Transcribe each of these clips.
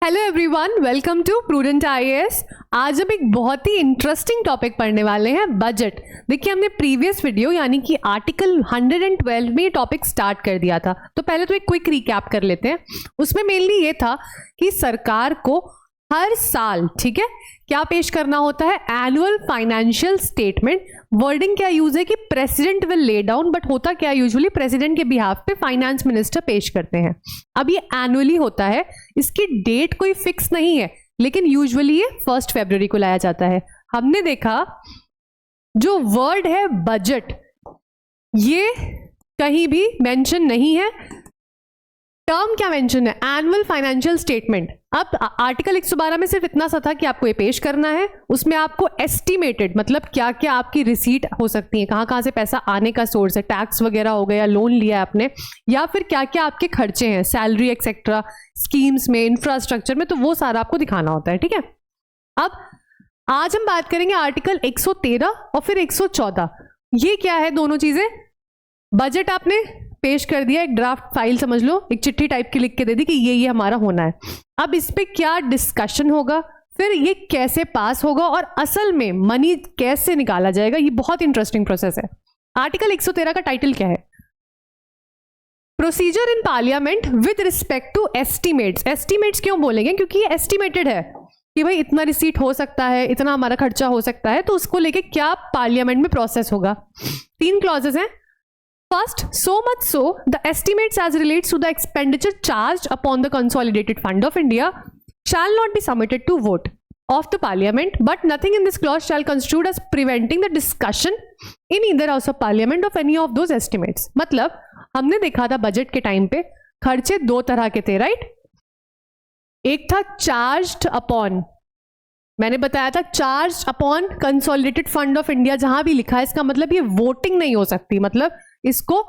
Hello everyone, welcome to prudent IAS. आज हम एक बहुत ही इंटरेस्टिंग टॉपिक पढ़ने वाले हैं, बजट। देखिए, हमने प्रीवियस वीडियो यानी कि आर्टिकल 112 में ये टॉपिक स्टार्ट कर दिया था। तो पहले तो एक क्विक रिकैप कर लेते हैं। उसमें मेनली ये था कि सरकार को हर साल, ठीक है, क्या पेश करना होता है? Annual financial statement. वर्डिंग क्या यूज है कि president will lay down, but होता क्या यूजुअली प्रेसिडेंट के बिहाफ पे फाइनेंस मिनिस्टर पेश करते हैं। अब ये एनुअली होता है, इसकी डेट कोई फिक्स नहीं है, लेकिन यूजुअली ये 1 फरवरी को लाया जाता है। हमने देखा जो वर्ड है बजट, ये कहीं भी मेंशन नहीं है। टर्म क्या मेंशन है? Annual financial statement. अब आर्टिकल 112 में सिर्फ इतना सा था कि आपको ये पेश करना है। उसमें आपको एस्टिमेटेड, मतलब क्या क्या आपकी रिसीट हो सकती है, कहाँ कहाँ से पैसा आने का सोर्स है, टैक्स वगैरह हो गया, लोन लिया है आपने, या फिर क्या क्या आपके खर्चे हैं, सैलरी एक्सेट्रा, स्कीम्स में, इंफ्रास्ट्रक्चर में, तो वो सारा आपको दिखाना होता है। ठीक है, अब आज हम बात करेंगे आर्टिकल 113 और फिर 114। ये क्या है? दोनों चीजें। बजट आपने पेश कर दिया, एक ड्राफ्ट फाइल समझ लो, एक चिट्ठी टाइप की लिख के दे दी कि ये हमारा होना है। अब इस पे क्या डिस्कशन होगा, फिर ये कैसे पास होगा और असल में मनी कैसे निकाला जाएगा, ये बहुत इंटरेस्टिंग प्रोसेस है। आर्टिकल 113 का टाइटल क्या है? Procedure in parliament with respect to estimates. Estimates क्यों बोलेंगे? क्योंकि ये एस्टिमेटेड है कि भाई इतना रिसीट हो सकता है, इतना हमारा खर्चा हो सकता है, तो उसको लेके क्या पार्लियामेंट में प्रोसेस होगा। 3 क्लॉजेस हैं। First, so much so, the estimates as relates to the expenditure charged upon the consolidated fund of India shall not be submitted to vote of the parliament, but nothing in this clause shall constitute as preventing the discussion in either house of parliament of any of those estimates. मतलब हमने देखा था budget के time पे खर्चे 2 तरह के थे, राइट? एक था चार्ज्ड अपॉन, मैंने बताया था charge upon consolidated fund of India. जहां भी लिखा है इसका मतलब ये वोटिंग नहीं हो सकती, मतलब इसको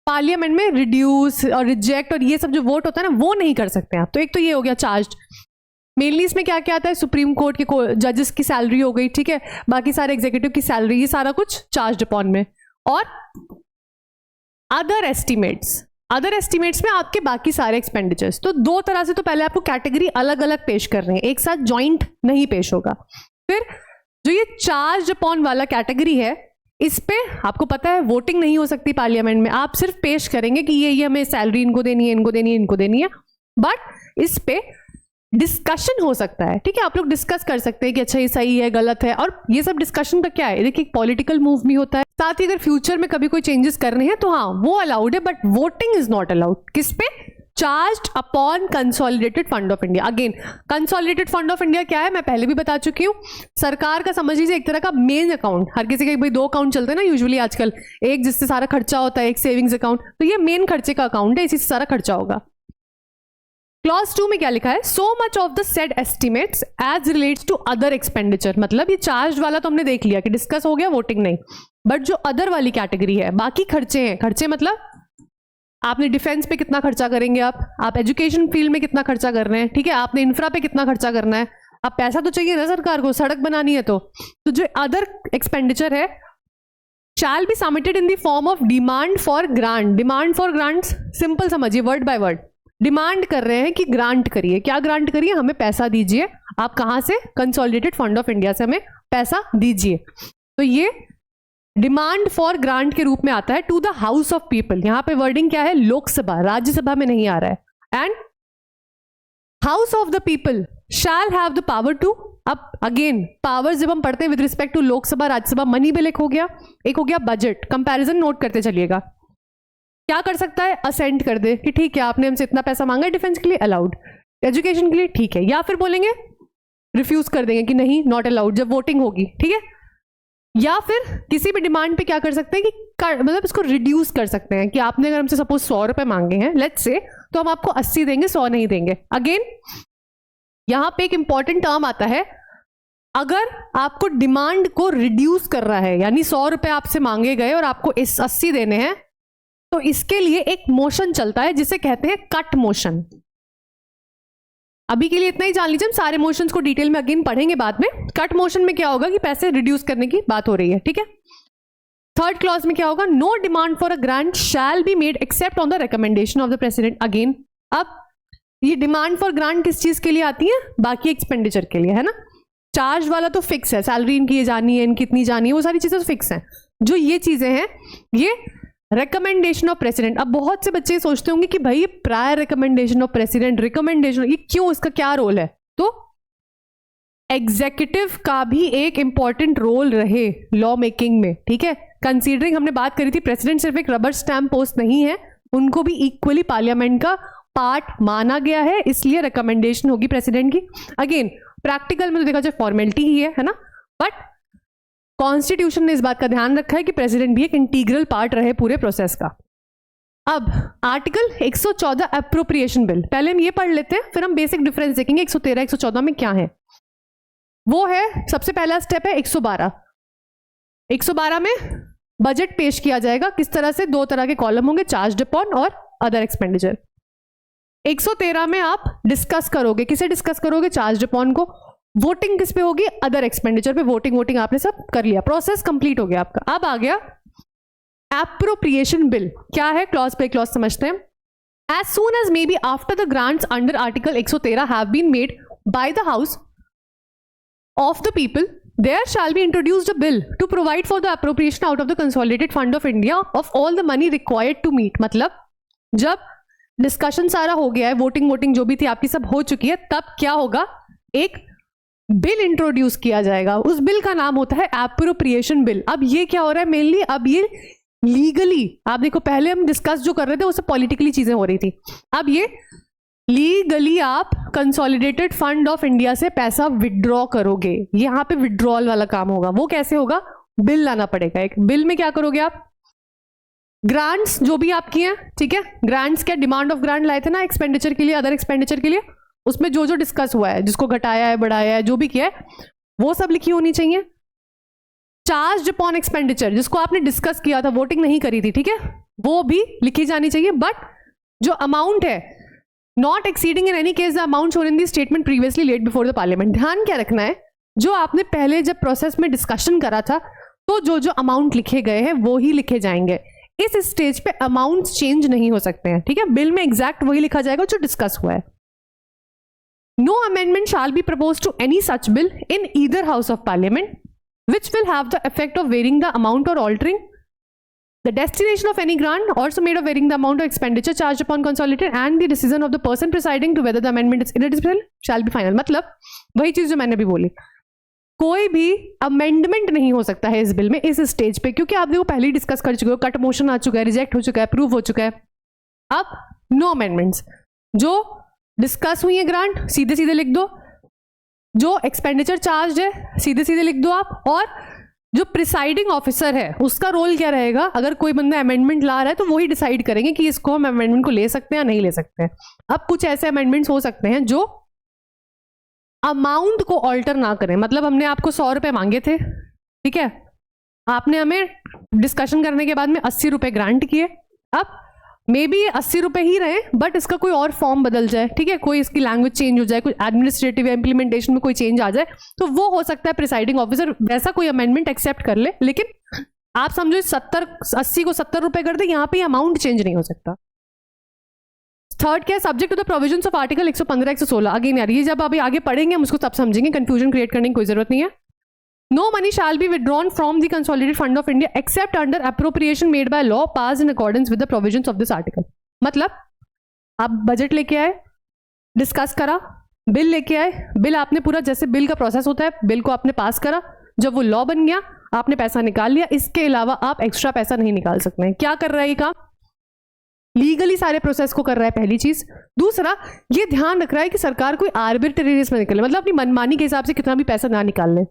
पार्लियामेंट में रिड्यूस और रिजेक्ट और ये सब जो वोट होता है ना, वो नहीं कर सकते आप। तो एक तो ये हो गया चार्ज। मेनली इसमें क्या क्या आता है? सुप्रीम कोर्ट के जजेस की सैलरी हो गई, ठीक है, बाकी सारे एग्जीक्यूटिव की सैलरी, ये सारा कुछ चार्ज अपॉन में। और अदर एस्टिमेट्स, अदर एस्टिमेट्स में आपके बाकी सारे एक्सपेंडिचर्स। तो 2 तरह से तो पहले आपको कैटेगरी अलग अलग पेश कर रहे हैं, एक साथ जॉइंट नहीं पेश होगा। फिर जो ये चार्ज अपॉन वाला कैटेगरी है, इस पे आपको पता है वोटिंग नहीं हो सकती पार्लियामेंट में। आप सिर्फ पेश करेंगे कि ये हमें सैलरी इनको देनी है, इनको देनी है, इनको देनी है, बट इस पे डिस्कशन हो सकता है। ठीक है, आप लोग डिस्कस कर सकते हैं कि अच्छा ये सही है, गलत है, और ये सब डिस्कशन का क्या है, देखिए पॉलिटिकल मूव भी होता है। साथ ही अगर फ्यूचर में कभी कोई चेंजेस करने हैं तो हाँ वो अलाउड है, but voting is not allowed. किस पे? Charged upon consolidated fund of India. Again, consolidated fund of India क्या है मैं पहले भी बता चुकी हूँ। सरकार का समझ लीजिए एक तरह का मेन अकाउंट। हर किसी के भाई 2 अकाउंट चलते हैं ना यूजुअली आजकल, एक जिससे सारा खर्चा होता है, एक सेविंग्स अकाउंट। तो ये मेन खर्चे का अकाउंट है, इसी से सारा खर्चा होगा। क्लॉज 2 में क्या लिखा है? So much of the said estimates as relates to other expenditure. मतलब ये चार्ज वाला तो हमने देख लिया कि डिस्कस हो गया, वोटिंग नहीं, बट जो अदर वाली कैटेगरी है, बाकी खर्चे हैं। खर्चे मतलब आपने डिफेंस पे कितना खर्चा करेंगे, आप एजुकेशन फील्ड में कितना खर्चा कर रहे हैं, ठीक है, आपने इंफ्रा पे कितना खर्चा करना है। अब पैसा तो चाहिए ना सरकार को, सड़क बनानी है। तो जो अदर एक्सपेंडिचर है shall be submitted in the form of demand for grant. Demand for grant simple समझिए, वर्ड बाय वर्ड डिमांड कर रहे हैं कि ग्रांट करिए। क्या ग्रांट करिए? हमें पैसा दीजिए। आप कहां से? कंसोलिडेटेड फंड ऑफ इंडिया से हमें पैसा दीजिए। तो ये डिमांड फॉर ग्रांट के रूप में आता है to the house of people. यहां पे वर्डिंग क्या है? लोकसभा, राज्यसभा में नहीं आ रहा है। And house of the people shall have the power to. अब अगेन पावर जब हम पढ़ते हैं with respect to Lok Sabha, Rajya Sabha, money bill एक हो गया बजट। कंपैरिजन नोट करते चलिएगा। क्या कर सकता है? असेंट कर दे कि ठीक है आपने हमसे इतना पैसा मांगा, डिफेंस के लिए अलाउड, एजुकेशन के लिए ठीक है, या फिर बोलेंगे रिफ्यूज कर देंगे कि नहीं नॉट अलाउड जब वोटिंग होगी, ठीक है। या फिर किसी भी डिमांड पे क्या कर सकते हैं कि मतलब इसको रिड्यूस कर सकते हैं कि आपने अगर हमसे सपोज 100 रुपए मांगे हैं लेट्स से, तो हम आपको 80 देंगे, 100 नहीं देंगे। अगेन यहां पे एक इंपॉर्टेंट टर्म आता है, अगर आपको डिमांड को रिड्यूस कर रहा है, यानी 100 रुपए आपसे मांगे गए और आपको 80 देने हैं, तो इसके लिए एक मोशन चलता है जिसे कहते हैं कट मोशन। अभी के लिए इतना ही जान लीजिए, हम सारे मोशंस को डिटेल में अगेन पढ़ेंगे बाद में। कट मोशन में क्या होगा कि पैसे रिड्यूस करने की बात हो रही है, ठीक है। 3rd क्लॉज में क्या होगा? No demand for a grant shall be made except on the recommendation of the president. Again अब ये डिमांड फॉर ग्रांट किस चीज के लिए आती है? बाकी एक्सपेंडिचर के लिए, है ना। चार्ज वाला तो फिक्स है, सैलरी इनकी ये जानी है, इनकी इतनी जानी है, वो सारी चीजें तो फिक्स हैं। जो ये चीजें हैं ये रिकमेंडेशन ऑफ प्रेसिडेंट। अब बहुत से बच्चे सोचते होंगे कि भाई prior recommendation of president, recommendation, ये क्यों, इसका क्या रोल है? तो एग्जीक्यूटिव का भी एक इंपॉर्टेंट रोल रहे लॉ मेकिंग में, ठीक है। कंसीडरिंग हमने बात करी थी प्रेसिडेंट सिर्फ एक रबर स्टैम्प पोस्ट नहीं है, उनको भी इक्वली पार्लियामेंट का पार्ट माना गया है, इसलिए रिकमेंडेशन होगी प्रेसिडेंट की। अगेन प्रैक्टिकल में तो देखा जाए फॉर्मेलिटी ही है ना, बट कॉन्स्टिट्यूशन ने इस बात का ध्यान रखा है कि प्रेसिडेंट भी एक इंटीग्रल पार्ट रहे पूरे प्रोसेस का। अब आर्टिकल 114 अप्रोप्रिएशन बिल, पहले हम ये पढ़ लेते हैं, फिर हम बेसिक डिफरेंस देखेंगे 113 114 में क्या है। वो है, सबसे पहला स्टेप है 112। 112 में बजट पेश किया जाएगा, किस तरह से? 2 तरह के कॉलम होंगे, चार्ज अपॉन और अदर एक्सपेंडिचर। 113 में आप डिस्कस करोगे, किसे डिस्कस करोगे? चार्ज अपॉन को। वोटिंग किस पे होगी? अदर एक्सपेंडिचर पे। वोटिंग आपने सब कर लिया, प्रोसेस कंप्लीट हो गया आपका। अब आ गया एप्रोप्रिएशन बिल। क्या है? क्लॉज पे क्लॉज समझते हैं। As soon as may be after the grants under article 113 have been made by the house of the people, there shall be introduced a bill to provide for the appropriation out of the consolidated fund of India of all the money required to meet। मतलब जब discussion सारा हो गया है, voting जो भी थी आपकी सब हो चुकी है, तब क्या होगा? एक बिल इंट्रोड्यूस किया जाएगा, उस बिल का नाम होता है एप्रोप्रिएशन बिल। अब ये क्या हो रहा है मेनली? अब ये लीगली, आप देखो पहले हम डिस्कस जो कर रहे थे वो सब पॉलिटिकली चीजें हो रही थी, अब ये लीगली आप कंसोलिडेटेड फंड ऑफ इंडिया से पैसा विड्रॉ करोगे। यहां पे विड्रॉल वाला काम होगा। वो कैसे होगा? बिल लाना पड़ेगा। एक बिल में क्या करोगे आप? ग्रांट्स जो भी आपकी हैं, ठीक है, ग्रांट्स क्या, डिमांड ऑफ ग्रांट लाए थे ना एक्सपेंडिचर के लिए, अदर एक्सपेंडिचर के लिए, उसमें जो जो डिस्कस हुआ है, जिसको घटाया है, बढ़ाया है, जो भी किया है, वो सब लिखी होनी चाहिए। चार्ज अपॉन एक्सपेंडिचर, जिसको आपने डिस्कस किया था, वोटिंग नहीं करी थी, ठीक है, वो भी लिखी जानी चाहिए। बट जो अमाउंट है, not exceeding in any case the amount shown in the statement previously laid before the parliament. ध्यान क्या रखना है? जो आपने पहले जब प्रोसेस में डिस्कशन करा था, तो जो जो अमाउंट लिखे गए हैं वो ही लिखे जाएंगे। इस स्टेज पे अमाउंट चेंज नहीं हो सकते हैं, ठीक है। बिल में एग्जैक्ट वही लिखा जाएगा जो डिस्कस हुआ है। No amendment shall be propose to any such bill in either house of parliament which will have the effect of varying the amount or altering the destination of any grant, also made of varying the amount of expenditure charged upon consolidated, and the decision of the person presiding to whether the amendment is inadmissible shall be final। मतलब वही चीज जो मैंने अभी बोली, कोई भी amendment नहीं हो सकता है इस बिल में इस स्टेज पे, क्योंकि आप देखो पहले ही डिस्कस कर चुके हो, कट मोशन आ चुका है, रिजेक्ट हो चुका है, अप्रूव हो चुका है। अब नो अमेंडमेंट्स, जो डिस्कस हुई है ग्रांट सीधे सीधे लिख दो, जो एक्सपेंडिचर चार्ज है सीधे सीधे लिख दो आप, और जो प्रिसाइडिंग ऑफिसर है उसका रोल क्या रहेगा? अगर कोई बंदा अमेंडमेंट ला रहा है तो वही डिसाइड करेंगे कि इसको हम अमेंडमेंट को ले सकते हैं या नहीं ले सकते हैं। अब कुछ ऐसे अमेंडमेंट्स हो सकते हैं जो अमाउंट को ऑल्टर ना करें। मतलब हमने आपको 100 रुपए मांगे थे, ठीक है, आपने हमें डिस्कशन करने के बाद में 80 रुपए ग्रांट किए। अब मे बी 80 रुपए ही रहे, बट इसका कोई और फॉर्म बदल जाए, ठीक है, कोई इसकी लैंग्वेज चेंज हो जाए, कोई एडमिनिस्ट्रेटिव या इंप्लीमेंटेशन में कोई चेंज आ जाए, तो वो हो सकता है प्रिसाइडिंग ऑफिसर वैसा कोई अमेंडमेंट एक्सेप्ट कर ले। लेकिन आप समझो 80 को 70 रुपए कर दे, यहां पे अमाउंट चेंज नहीं हो सकता। थर्ड क्या है? Subject to the provisions of article 115 116। Again यार, ये जब अभी आगे पढ़ेंगे हम उसको तब समझेंगे, कंफ्यूजन क्रिएट करने की कोई जरूरत नहीं है। No money shall be withdrawn from the consolidated fund of India except under appropriation made by law passed in accordance with the provisions of this article। मतलब आप बजट लेके आए, डिस्कस करा, बिल लेके आए, बिल आपने पूरा जैसे बिल का प्रोसेस होता है, बिल को आपने पास करा, जब वो लॉ बन गया आपने पैसा निकाल लिया। इसके अलावा आप एक्स्ट्रा पैसा नहीं निकाल सकते हैं। क्या कर रहा है ये काम? लीगली सारे प्रोसेस को कर रहा है, पहली चीज। दूसरा, ये ध्यान रख रहा है कि सरकार कोई आर्बिट्रेरीनेस में निकले, मतलब अपनी मनमानी के हिसाब से कितना भी पैसा ना निकाल ले।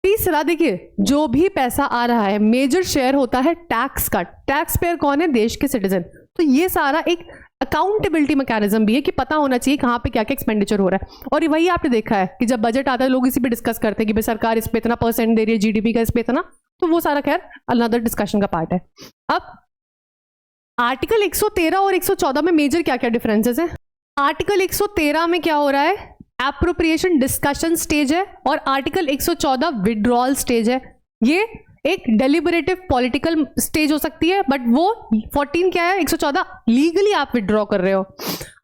तीसरा, देखिए जो भी पैसा आ रहा है मेजर शेयर होता है टैक्स का। टैक्स पेयर कौन है? देश के सिटीजन। तो ये सारा एक अकाउंटेबिलिटी मैकेनिज्म भी है कि पता होना चाहिए कहाँ पे क्या क्या एक्सपेंडिचर हो रहा है। और वही आपने देखा है कि जब बजट आता है लोग इसी पे डिस्कस करते हैं कि भाई सरकार इस पे इतना % दे रही है, जीडीपी का इस पे इतना, तो वो सारा खैर अनदर डिस्कशन का पार्ट है। अब आर्टिकल 113 और 114 में मेजर क्या क्या डिफरेंसेस है? आर्टिकल 113 में क्या हो रहा है? एप्रोप्रिएशन डिस्कशन स्टेज है, और आर्टिकल 114 विड्रॉल स्टेज है। ये एक डेलिबरेटिव पॉलिटिकल स्टेज हो सकती है, बट वो 14 क्या है? 114 लीगली आप विड्रॉ कर रहे हो।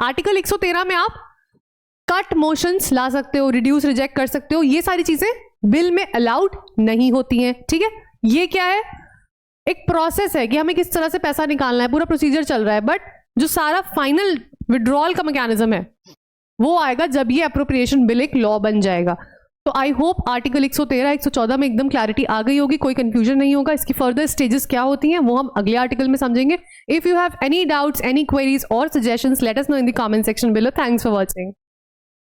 आर्टिकल 113 में आप कट मोशंस ला सकते हो, रिड्यूस रिजेक्ट कर सकते हो, ये सारी चीजें बिल में अलाउड नहीं होती हैं, ठीक है। ये क्या है, एक प्रोसेस है कि हमें किस तरह से पैसा निकालना है, पूरा प्रोसीजर चल रहा है, बट जो सारा फाइनल विड्रॉल का मैकेनिज्म है वो आएगा जब ये अप्रोप्रिएशन बिल एक लॉ बन जाएगा। तो आई होप आर्टिकल 113, 114 में एकदम क्लैरिटी आ गई होगी, कोई कंफ्यूजन नहीं होगा। इसकी फर्दर स्टेजेस क्या होती हैं वो हम अगले आर्टिकल में समझेंगे। If you have any doubts, any queries और suggestions, let us know in the comment section below. Thanks for watching.